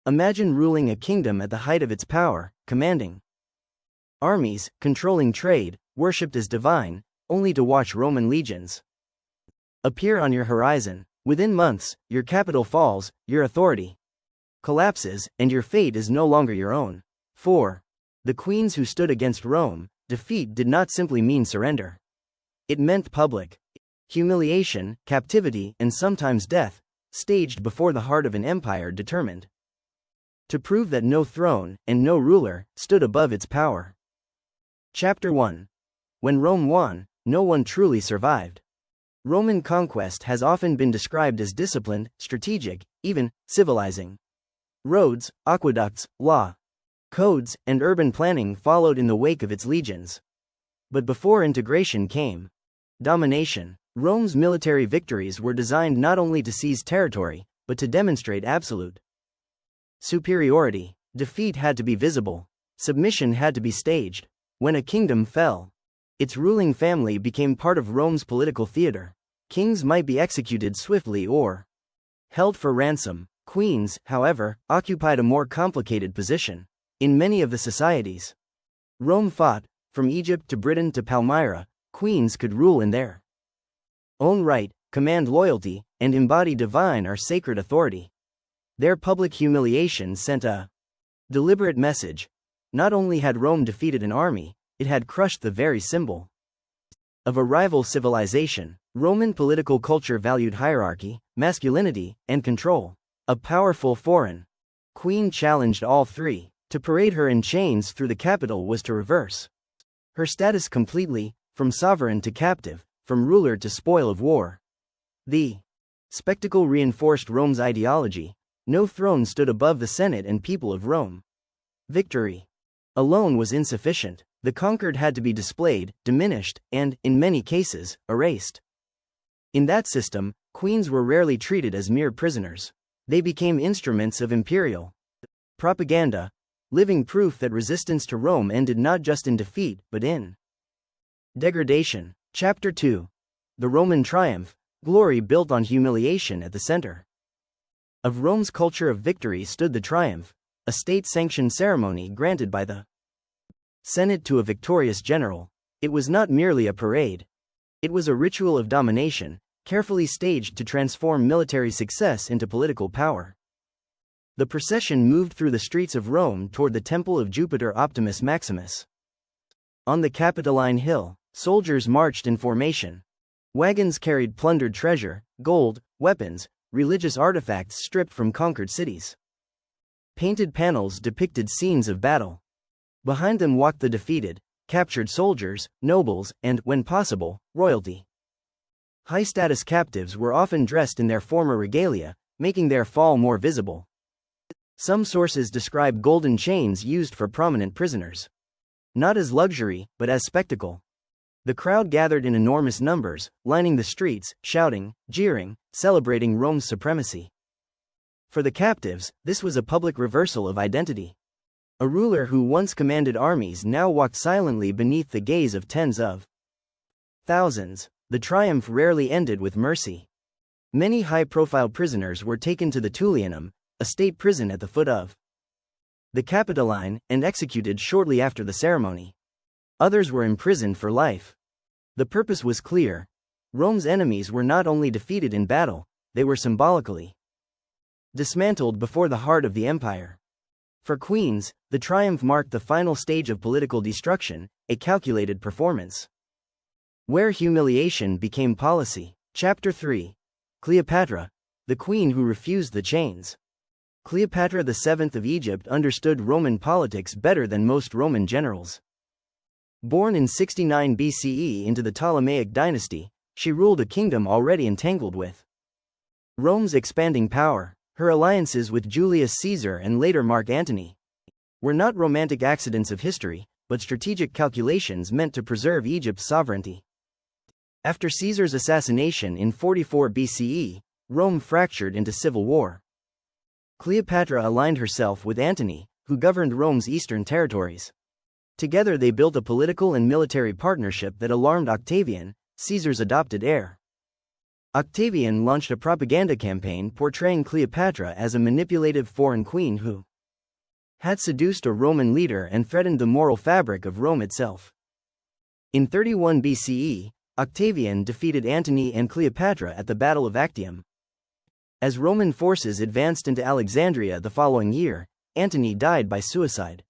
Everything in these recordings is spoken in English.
Imagine ruling a kingdom at the height of its power, commanding armies, controlling trade, worshipped as divine, only to watch Roman legions appear on your horizon. Within months, your capital falls, your authority collapses, and your fate is no longer your own. 4. The queens who stood against Rome. Defeat did not simply mean surrender. It meant public humiliation, captivity, and sometimes death, staged before the heart of an empire determined to prove that no throne, and no ruler, stood above its power. Chapter 1. When Rome won, no one truly survived. Roman conquest has often been described as disciplined, strategic, even civilizing. Roads, aqueducts, law, codes, and urban planning followed in the wake of its legions. But before integration came domination. Rome's military victories were designed not only to seize territory, but to demonstrate absolute superiority. Defeat had to be visible. Submission had to be staged. When a kingdom fell, its ruling family became part of Rome's political theater. Kings might be executed swiftly or held for ransom. Queens, however, occupied a more complicated position. In many of the societies Rome fought, from Egypt to Britain to Palmyra, queens could rule in their own right, command loyalty, and embody divine or sacred authority. Their public humiliation sent a deliberate message. Not only had Rome defeated an army, it had crushed the very symbol of a rival civilization. Roman political culture valued hierarchy, masculinity, and control. A powerful foreign queen challenged all three. To parade her in chains through the capital was to reverse her status completely, from sovereign to captive, from ruler to spoil of war. The spectacle reinforced Rome's ideology. No throne stood above the Senate and people of Rome. Victory alone was insufficient. The conquered had to be displayed, diminished, and, in many cases, erased. In that system, queens were rarely treated as mere prisoners. They became instruments of imperial propaganda, living proof that resistance to Rome ended not just in defeat, but in degradation. Chapter 2. The Roman Triumph, glory built on humiliation. At the center of Rome's culture of victory stood the triumph, a state-sanctioned ceremony granted by the Senate to a victorious general. It was not merely a parade. It was a ritual of domination, carefully staged to transform military success into political power. The procession moved through the streets of Rome toward the temple of Jupiter Optimus Maximus. On the Capitoline Hill, soldiers marched in formation. Wagons carried plundered treasure, gold, weapons, religious artifacts stripped from conquered cities. Painted panels depicted scenes of battle. Behind them walked the defeated, captured soldiers, nobles, and, when possible, royalty. High-status captives were often dressed in their former regalia, making their fall more visible. Some sources describe golden chains used for prominent prisoners not as luxury, but as spectacle. The crowd gathered in enormous numbers, lining the streets, shouting, jeering, celebrating Rome's supremacy. For the captives, this was a public reversal of identity. A ruler who once commanded armies now walked silently beneath the gaze of tens of thousands. The triumph rarely ended with mercy. Many high-profile prisoners were taken to the Tullianum, a state prison at the foot of the Capitoline, and executed shortly after the ceremony. Others were imprisoned for life. The purpose was clear. Rome's enemies were not only defeated in battle, they were symbolically dismantled before the heart of the empire. For queens, the triumph marked the final stage of political destruction, a calculated performance where humiliation became policy. Chapter 3. Cleopatra, the queen who refused the chains. Cleopatra VII of Egypt understood Roman politics better than most Roman generals. Born in 69 BCE into the Ptolemaic dynasty, she ruled a kingdom already entangled with Rome's expanding power. Her alliances with Julius Caesar and later Mark Antony were not romantic accidents of history, but strategic calculations meant to preserve Egypt's sovereignty. After Caesar's assassination in 44 BCE, Rome fractured into civil war. Cleopatra aligned herself with Antony, who governed Rome's eastern territories. Together they built a political and military partnership that alarmed Octavian, Caesar's adopted heir. Octavian launched a propaganda campaign portraying Cleopatra as a manipulative foreign queen who had seduced a Roman leader and threatened the moral fabric of Rome itself. In 31 BCE, Octavian defeated Antony and Cleopatra at the Battle of Actium. As Roman forces advanced into Alexandria the following year, Antony died by suicide.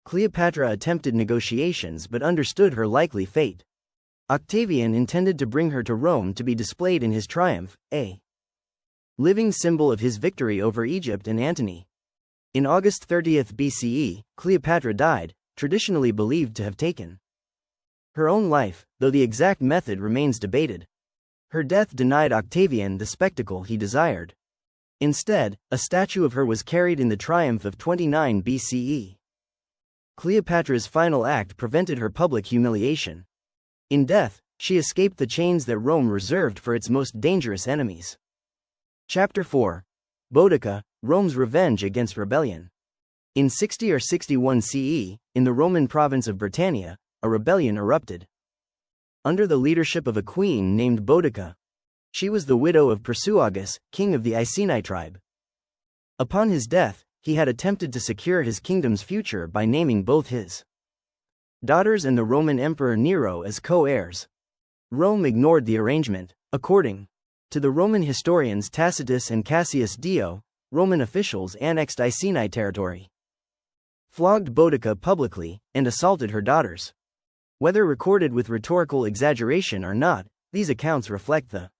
Cleopatra attempted negotiations but understood her likely fate. Octavian intended to bring her to Rome to be displayed in his triumph, a living symbol of his victory over Egypt and Antony. In August 30 BCE, Cleopatra died, traditionally believed to have taken her own life, though the exact method remains debated. Her death denied Octavian the spectacle he desired. Instead, a statue of her was carried in the triumph of 29 BCE. Cleopatra's final act prevented her public humiliation. In death, she escaped the chains that Rome reserved for its most dangerous enemies. Chapter 4. Boudica, Rome's Revenge Against Rebellion. In 60 or 61 CE, in the Roman province of Britannia, a rebellion erupted. Under the leadership of a queen named Boudica. She was the widow of Prasuagus, king of the Iceni tribe. Upon his death, he had attempted to secure his kingdom's future by naming both his daughters and the Roman Emperor Nero as co-heirs. Rome ignored the arrangement. According to the Roman historians Tacitus and Cassius Dio, Roman officials annexed Iceni territory, flogged Boudica publicly, and assaulted her daughters. Whether recorded with rhetorical exaggeration or not, these accounts reflect the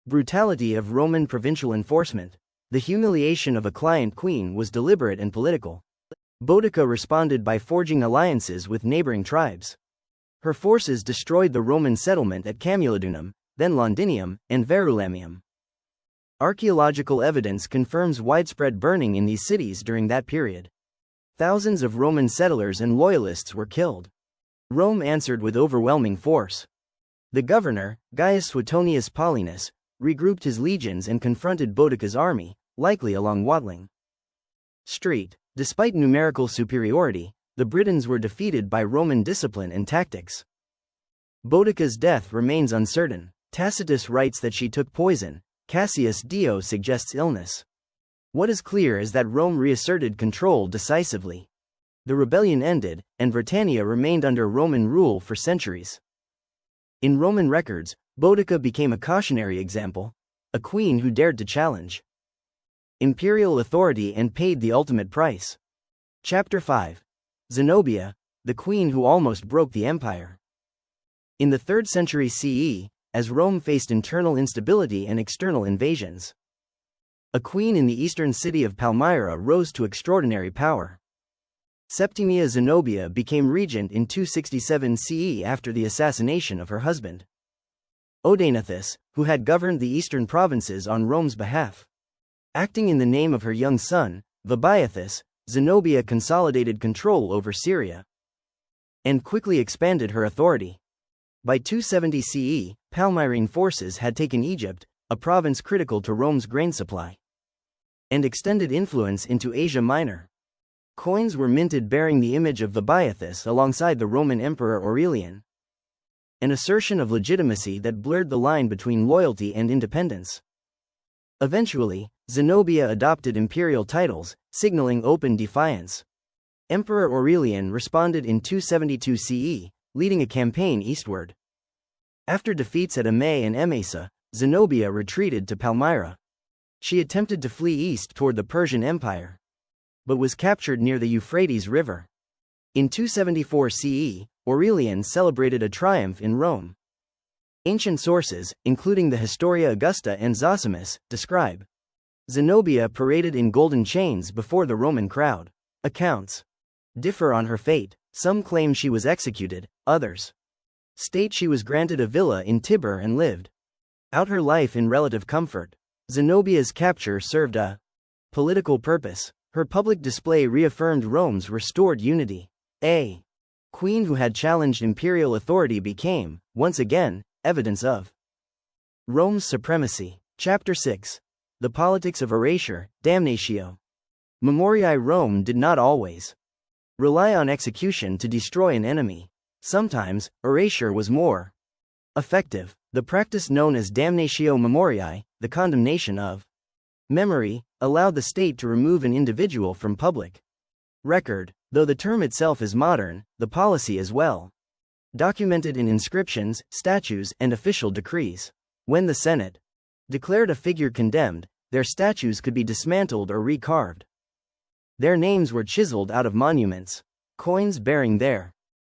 brutality of Roman provincial enforcement. The humiliation of a client queen was deliberate and political. Boudica responded by forging alliances with neighboring tribes. Her forces destroyed the Roman settlement at Camulodunum, then Londinium, and Verulamium. Archaeological evidence confirms widespread burning in these cities during that period. Thousands of Roman settlers and loyalists were killed. Rome answered with overwhelming force. The governor, Gaius Suetonius Paulinus, regrouped his legions and confronted Boudica's army, likely along Watling Street. Despite numerical superiority, the Britons were defeated by Roman discipline and tactics. Boudica's death remains uncertain. Tacitus writes that she took poison. Cassius Dio suggests illness. What is clear is that Rome reasserted control decisively. The rebellion ended, and Britannia remained under Roman rule for centuries. In Roman records, Boudica became a cautionary example, a queen who dared to challenge imperial authority and paid the ultimate price. Chapter 5. Zenobia, the queen who almost broke the empire. In the 3rd century CE, as Rome faced internal instability and external invasions, a queen in the eastern city of Palmyra rose to extraordinary power. Septimia Zenobia became regent in 267 CE after the assassination of her husband, Odaenathus, who had governed the eastern provinces on Rome's behalf. Acting in the name of her young son, Vabiathus, Zenobia consolidated control over Syria and quickly expanded her authority. By 270 CE, Palmyrene forces had taken Egypt, a province critical to Rome's grain supply, and extended influence into Asia Minor. Coins were minted bearing the image of Vabiathus alongside the Roman Emperor Aurelian, an assertion of legitimacy that blurred the line between loyalty and independence. Eventually, Zenobia adopted imperial titles, signaling open defiance. Emperor Aurelian responded in 272 CE, leading a campaign eastward. After defeats at Amay and Emesa, Zenobia retreated to Palmyra. She attempted to flee east toward the Persian Empire, but was captured near the Euphrates River. In 274 CE, Aurelian celebrated a triumph in Rome. Ancient sources, including the Historia Augusta and Zosimus, describe Zenobia paraded in golden chains before the Roman crowd. Accounts differ on her fate. Some claim she was executed, others state she was granted a villa in Tibur and lived out her life in relative comfort. Zenobia's capture served a political purpose. Her public display reaffirmed Rome's restored unity. A queen who had challenged imperial authority became, once again, evidence of Rome's supremacy. Chapter 6. The Politics of Erasure, Damnatio. Memoriae. Rome did not always rely on execution to destroy an enemy. Sometimes, erasure was more Effective. The practice known as damnatio memoriae, the condemnation of memory, allowed the state to remove an individual from public record, though the term itself is modern, the policy is well documented in inscriptions, statues, and official decrees. When the Senate declared a figure condemned, their statues could be dismantled or recarved. Their names were chiseled out of monuments. Coins bearing their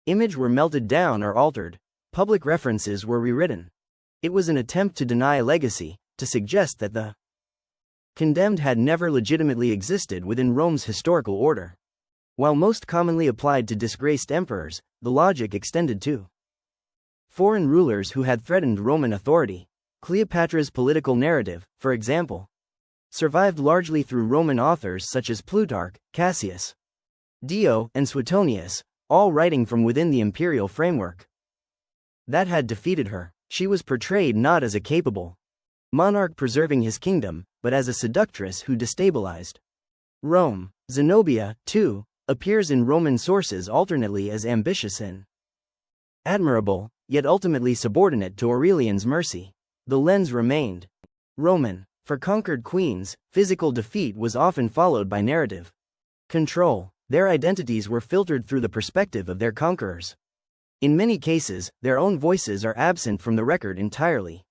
image were melted down or altered. Public references were rewritten. It was an attempt to deny legacy, to suggest that the condemned had never legitimately existed within Rome's historical order. While most commonly applied to disgraced emperors, the logic extended to foreign rulers who had threatened Roman authority. Cleopatra's political narrative, for example, survived largely through Roman authors such as Plutarch, Cassius Dio, and Suetonius, all writing from within the imperial framework that had defeated her. She was portrayed not as a capable monarch preserving his kingdom, but as a seductress who destabilized Rome. Zenobia, too, appears in Roman sources alternately as ambitious and admirable, yet ultimately subordinate to Aurelian's mercy. The lens remained Roman. For conquered queens, physical defeat was often followed by narrative control. Their identities were filtered through the perspective of their conquerors. In many cases, their own voices are absent from the record entirely.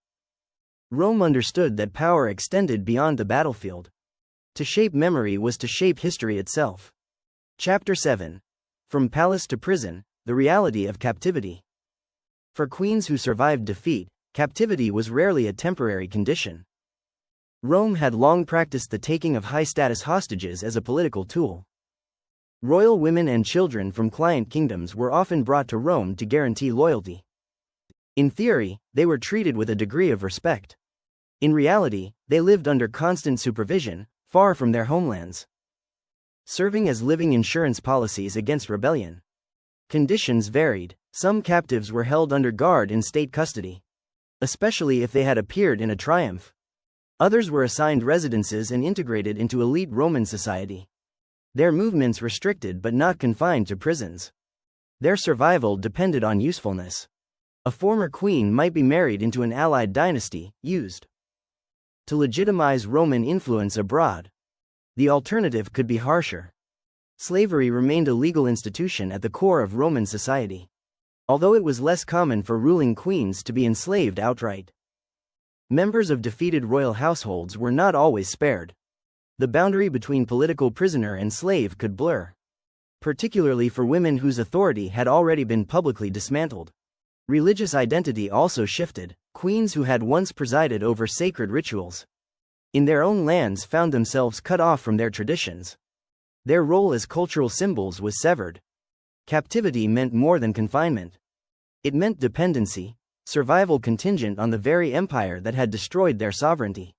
Rome understood that power extended beyond the battlefield. To shape memory was to shape history itself. Chapter 7. From Palace to Prison, the Reality of Captivity. For queens who survived defeat, captivity was rarely a temporary condition. Rome had long practiced the taking of high-status hostages as a political tool. Royal women and children from client kingdoms were often brought to Rome to guarantee loyalty. In theory, they were treated with a degree of respect. In reality, they lived under constant supervision, far from their homelands, serving as living insurance policies against rebellion. Conditions varied. Some captives were held under guard in state custody, especially if they had appeared in a triumph. Others were assigned residences and integrated into elite Roman society. Their movements restricted but not confined to prisons. Their survival depended on usefulness. A former queen might be married into an allied dynasty, used to legitimize Roman influence abroad. The alternative could be harsher. Slavery remained a legal institution at the core of Roman society, although it was less common for ruling queens to be enslaved outright. Members of defeated royal households were not always spared. The boundary between political prisoner and slave could blur, particularly for women whose authority had already been publicly dismantled. Religious identity also shifted. Queens who had once presided over sacred rituals in their own lands found themselves cut off from their traditions. Their role as cultural symbols was severed. Captivity meant more than confinement. It meant dependency, survival contingent on the very empire that had destroyed their sovereignty.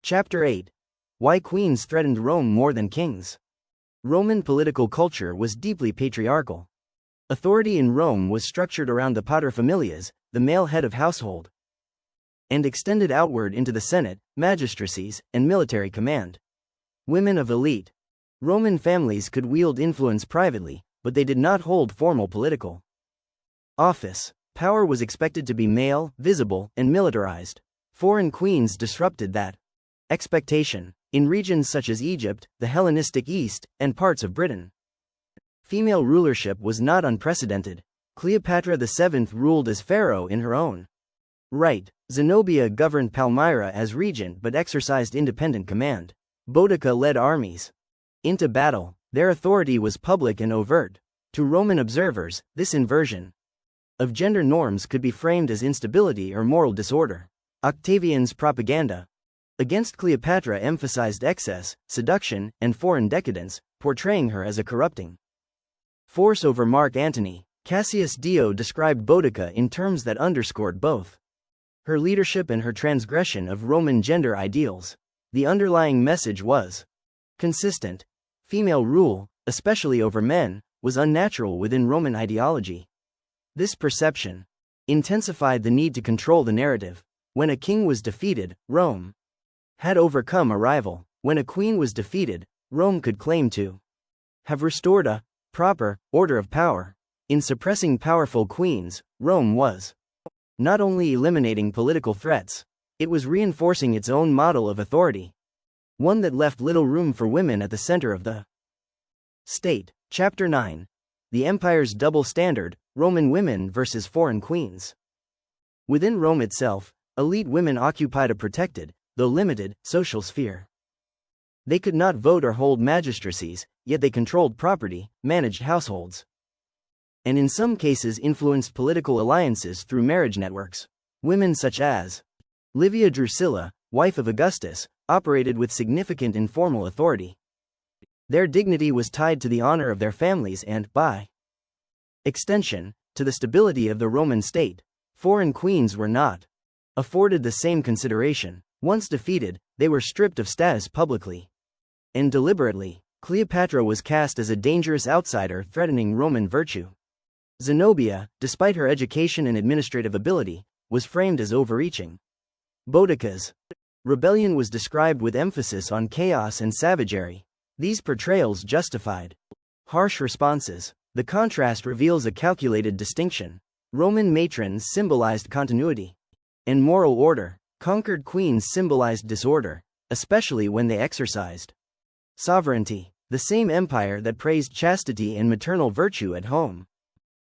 Chapter 8. Why queens threatened Rome more than kings. Roman political culture was deeply patriarchal. Authority in Rome was structured around the paterfamilias, the male head of household, and extended outward into the Senate, magistracies, and military command. Women of elite Roman families could wield influence privately, but they did not hold formal political office. Power was expected to be male, visible, and militarized. Foreign queens disrupted that expectation. In regions such as Egypt, the Hellenistic East, and parts of Britain, female rulership was not unprecedented. Cleopatra VII ruled as pharaoh in her own right. Zenobia governed Palmyra as regent but exercised independent command. Boudica led armies into battle. Their authority was public and overt. To Roman observers, this inversion of gender norms could be framed as instability or moral disorder. Octavian's propaganda against Cleopatra emphasized excess, seduction, and foreign decadence, portraying her as a corrupting force over Mark Antony. Cassius Dio described Boudica in terms that underscored both her leadership and her transgression of Roman gender ideals. The underlying message was consistent. Female rule, especially over men, was unnatural within Roman ideology. This perception intensified the need to control the narrative. When a king was defeated, Rome had overcome a rival. When a queen was defeated, Rome could claim to have restored a proper order of power. In suppressing powerful queens, Rome was not only eliminating political threats, it was reinforcing its own model of authority, one that left little room for women at the center of the state. Chapter 9. The Empire's Double Standard, Roman Women versus Foreign Queens. Within Rome itself, elite women occupied a protected, though limited, social sphere. They could not vote or hold magistracies, yet they controlled property, managed households, and in some cases influenced political alliances through marriage networks. Women such as Livia Drusilla, wife of Augustus, operated with significant informal authority. Their dignity was tied to the honor of their families and, by extension, to the stability of the Roman state. Foreign queens were not afforded the same consideration. Once defeated, they were stripped of status publicly and deliberately. Cleopatra was cast as a dangerous outsider threatening Roman virtue. Zenobia, despite her education and administrative ability, was framed as overreaching. Boudica's rebellion was described with emphasis on chaos and savagery. These portrayals justified harsh responses. The contrast reveals a calculated distinction. Roman matrons symbolized continuity and moral order. Conquered queens symbolized disorder, especially when they exercised sovereignty. The same empire that praised chastity and maternal virtue at home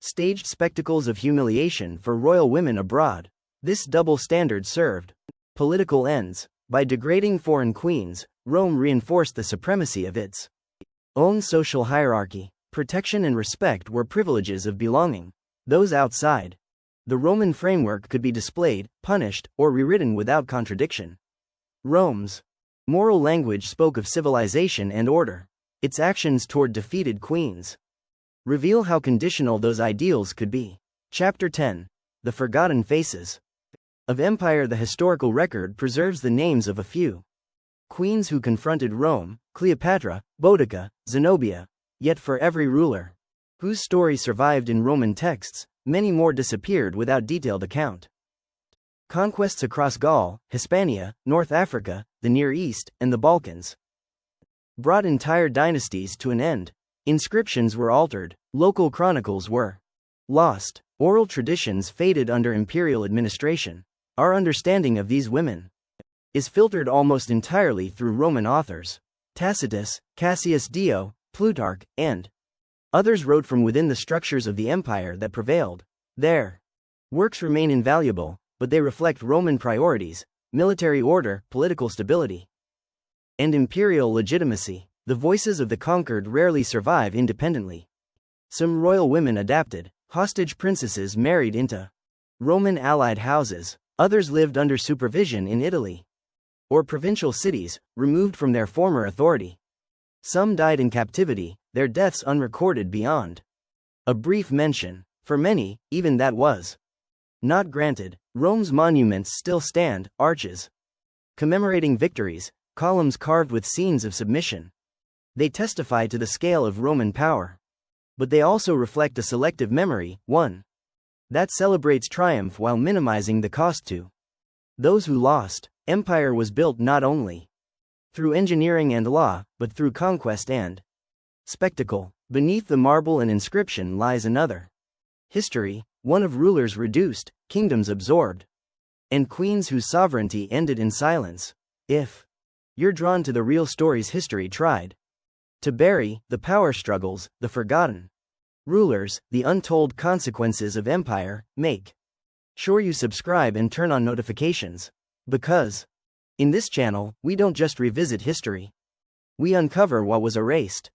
staged spectacles of humiliation for royal women abroad. This double standard served political ends. By degrading foreign queens, Rome reinforced the supremacy of its own social hierarchy. Protection and respect were privileges of belonging. Those outside the Roman framework could be displayed, punished, or rewritten without contradiction. Rome's moral language spoke of civilization and order. Its actions toward defeated queens reveal how conditional those ideals could be. Chapter 10. The Forgotten Faces of Empire. The historical record preserves the names of a few queens who confronted Rome: Cleopatra, Boudica, Zenobia. Yet for every ruler whose story survived in Roman texts, many more disappeared without detailed account. Conquests across Gaul, Hispania, North Africa, the Near East, and the Balkans brought entire dynasties to an end. Inscriptions were altered, local chronicles were lost, oral traditions faded under imperial administration. Our understanding of these women is filtered almost entirely through Roman authors. Tacitus, Cassius Dio, Plutarch, and others wrote from within the structures of the empire that prevailed. Their works remain invaluable, but they reflect Roman priorities: military order, political stability, and imperial legitimacy. The voices of the conquered rarely survive independently. Some royal women adapted. Hostage princesses married into Roman allied houses. Others lived under supervision in Italy or provincial cities, removed from their former authority. Some died in captivity, their deaths unrecorded beyond a brief mention. For many, even that was not granted. Rome's monuments still stand: arches commemorating victories, columns carved with scenes of submission. They testify to the scale of Roman power. But they also reflect a selective memory, one that celebrates triumph while minimizing the cost to those who lost. Empire was built not only through engineering and law, but through conquest and spectacle. Beneath the marble and inscription lies another history, one of rulers reduced, kingdoms absorbed, and queens whose sovereignty ended in silence. If you're drawn to the real stories history tried to bury, the power struggles, the forgotten rulers, the untold consequences of empire, make sure you subscribe and turn on notifications. Because in this channel, we don't just revisit history. We uncover what was erased.